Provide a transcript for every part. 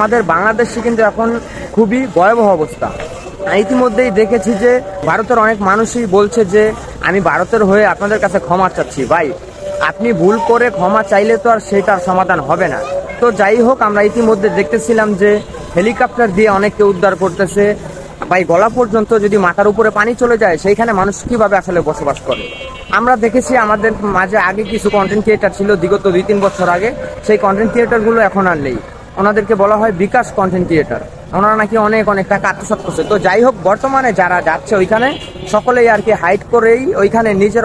আমাদের বাংলাদেশে কিন্তু এখন খুবই ভয়াবহ অবস্থা। ইতিমধ্যেই দেখেছি যে ভারতের অনেক মানুষই বলছে যে আমি ভারতের হয়ে আপনাদের কাছে ক্ষমা চাচ্ছি। ভাই, আপনি ভুল করে ক্ষমা চাইলে তো আর সেটার সমাধান হবে না। তো যাই হোক, আমরা ইতিমধ্যে দেখতেছিলাম যে হেলিকপ্টার দিয়ে অনেককে উদ্ধার করতেছে। ভাই, গলা পর্যন্ত যদি মাথার উপরে পানি চলে যায়, সেইখানে মানুষ কিভাবে আসলে বসবাস করে? আমরা দেখেছি আমাদের মাঝে আগে কিছু কন্টেন্ট ক্রিয়েটার ছিল বিগত 2-3 বছর আগে, সেই কন্টেন্ট ক্রিয়েটারগুলো এখন আর নেই। ওনাদেরকে বলা হয় বিকাশ কন্টেন্ট ক্রিয়েটার। ওনারা নাকি অনেক অনেক টাকা আত্মসাৎ করছে। তো যাই হোক, বর্তমানে যারা যাচ্ছে ওইখানে সকলেই আর কি হাইড করেই ওইখানে নিজের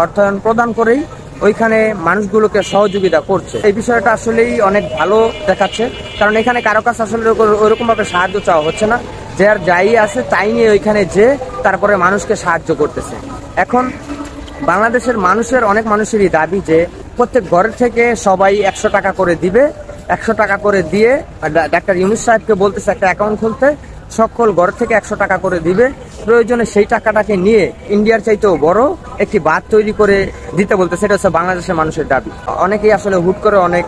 অর্থায়ন প্রদান করেই ওইখানে মানুষগুলোকে সহযোগিতা করছে। এই বিষয়টা আসলেই অনেক ভালো দেখাচ্ছে, কারণ এখানে কারো কাছে আসলে ওইরকম ভাবে সাহায্য চাওয়া হচ্ছে না। যে আর যাই আছে তাই নিয়ে ওইখানে যে তারপরে মানুষকে সাহায্য করতেছে। এখন বাংলাদেশের মানুষের অনেক মানুষেরই দাবি যে প্রত্যেক ঘরের থেকে সবাই 100 টাকা করে দিবে। 100 টাকা করে দিয়ে ডাক্তার ইউনূস সাহেবকে বলতেছে একটা অ্যাকাউন্ট খুলতে, সকল ঘর থেকে 100 টাকা করে দিবে। প্রয়োজনে সেই টাকাটাকে নিয়ে ইন্ডিয়ার চাইতেও বড় একটি বাঁধ তৈরি করে দিতে বলতেছে। সেটা হচ্ছে বাংলাদেশের মানুষের দাবি। অনেকেই আসলে হুট করে অনেক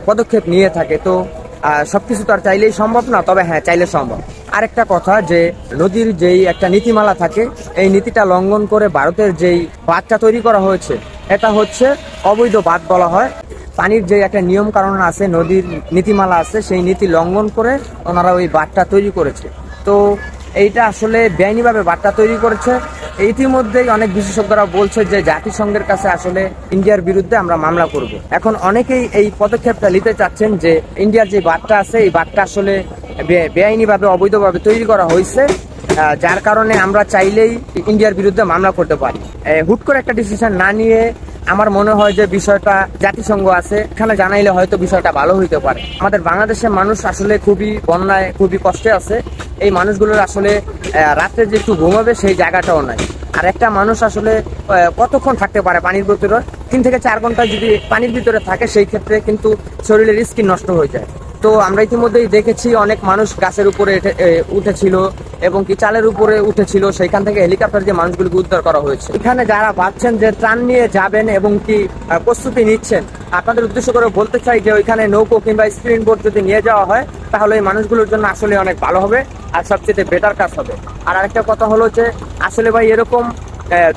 পদক্ষেপ নিয়ে থাকে। তো সবকিছু তো আর চাইলেই সম্ভব না, তবে হ্যাঁ, চাইলে সম্ভব। আরেকটা কথা, যে নদীর যেই একটা নীতিমালা থাকে, এই নীতিটা লঙ্ঘন করে ভারতের যেই বাঁধটা তৈরি করা হয়েছে, এটা হচ্ছে অবৈধ বাঁধ বলা হয়। পানির যে একটা নিয়ম কানুন আছে, নদীর নীতিমালা আছে, সেই নীতি লঙ্ঘন করে ওনারা ওই বাঁধটা তৈরি করেছে। তো এইটা আসলে বেআইনিভাবে বাঁধটা তৈরি করেছে। ইতিমধ্যেই অনেক বিশেষজ্ঞরা বলছে যে জাতিসংঘের কাছে আসলে ইন্ডিয়ার বিরুদ্ধে আমরা মামলা করব। এখন অনেকেই এই পদক্ষেপটা নিতে চাচ্ছেন যে ইন্ডিয়ার যে বাঁধটা আছে, এই বাঁধটা আসলে বেআইনিভাবে অবৈধভাবে তৈরি করা হয়েছে, যার কারণে আমরা চাইলেই ইন্ডিয়ার বিরুদ্ধে মামলা করতে পারি। হুট করে একটা ডিসিশন না নিয়ে আমার মনে হয় যে বিষয়টা জাতিসংঘ আছে, এখানে জানাইলে হয়তো বিষয়টা ভালো হইতে পারে। আমাদের বাংলাদেশের মানুষ আসলে খুবই বন্যায়, খুবই কষ্টে আছে। এই মানুষগুলোর আসলে রাত্রে যে একটু ঘুমাবে সেই জায়গাটাও নাই। আর একটা মানুষ আসলে কতক্ষণ থাকতে পারে পানির ভিতরে? 3 থেকে 4 ঘন্টা যদি পানির ভিতরে থাকে, সেই ক্ষেত্রে কিন্তু শরীরের স্কিন নষ্ট হয়ে যায়। তো আমরা ইতিমধ্যেই দেখেছি অনেক মানুষ গাছের উপরে উঠেছিল এবং কি চালের উপরে উঠেছিল, সেইখান থেকে হেলিকপ্টার দিয়ে মানুষগুলোকে উদ্ধার করা হয়েছে। এখানে যারা ভাবছেন যে ত্রাণ নিয়ে যাবেন এবং কি প্রস্তুতি নিচ্ছেন, আপনাদের উদ্দেশ্য করে বলতে চাই যে ওইখানে নৌকো কিংবা স্ক্রিন বোর্ড যদি নিয়ে যাওয়া হয়, তাহলে এই মানুষগুলোর জন্য আসলে অনেক ভালো হবে আর সবচেয়ে বেটার কাজ হবে। আর আরেকটা কথা হলো যে আসলে ভাই, এরকম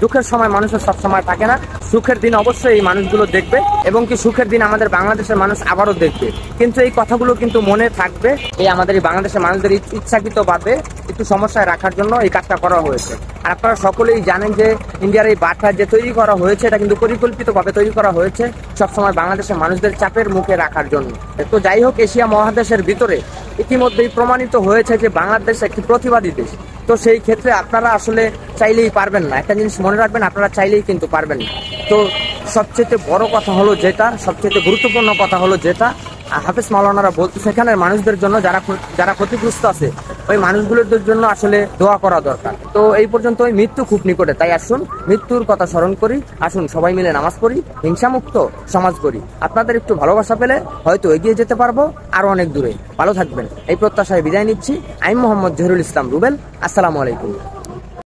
দুঃখের সময় মানুষের সব সময় থাকে না। সুখের দিন অবশ্যই এই মানুষগুলো দেখবে এবং কি সুখের দিন আমাদের বাংলাদেশের মানুষ আবারও দেখবে। কিন্তু এই কথাগুলো কিন্তু মনে থাকবে, এই আমাদের এই বাংলাদেশের মানুষদের ইচ্ছাকৃতভাবে একটু সমস্যায় রাখার জন্য এই কাজটা করা হয়েছে। আর আপনারা সকলেই জানেন যে ইন্ডিয়ার এই বাঁধটা যে তৈরি করা হয়েছে, এটা কিন্তু পরিকল্পিতভাবে তৈরি করা হয়েছে সবসময় বাংলাদেশের মানুষদের চাপের মুখে রাখার জন্য। তো যাই হোক, এশিয়া মহাদেশের ভিতরে ইতিমধ্যেই প্রমাণিত হয়েছে যে বাংলাদেশ একটি প্রতিবাদী দেশ। তো সেই ক্ষেত্রে আপনারা আসলে চাইলেই পারবেন না। একটা জিনিস মনে রাখবেন, আপনারা চাইলেই কিন্তু পারবেন না। তো সবচেয়ে বড় কথা হলো যেটা, সবচেয়ে গুরুত্বপূর্ণ কথা হলো যেটা হাফেজ মাওলানারা বলতে, সেখানের মানুষদের জন্য যারা ক্ষতিগ্রস্ত আছে, ওই মানুষগুলোর জন্য আসলে দোয়া করা দরকার। তো এই পর্যন্ত ওই মৃত্যু খুব নিকটে, তাই আসুন মৃত্যুর কথা স্মরণ করি, আসুন সবাই মিলে নামাজ পড়ি, হিংসামুক্ত সমাজ করি। আপনাদের একটু ভালোবাসা পেলে হয়তো এগিয়ে যেতে পারবো আরো অনেক দূরে। ভালো থাকবেন, এই প্রত্যাশায় বিদায় নিচ্ছি। আমি মোহাম্মদ জহিরুল ইসলাম রুবেল। আসসালামু আলাইকুম।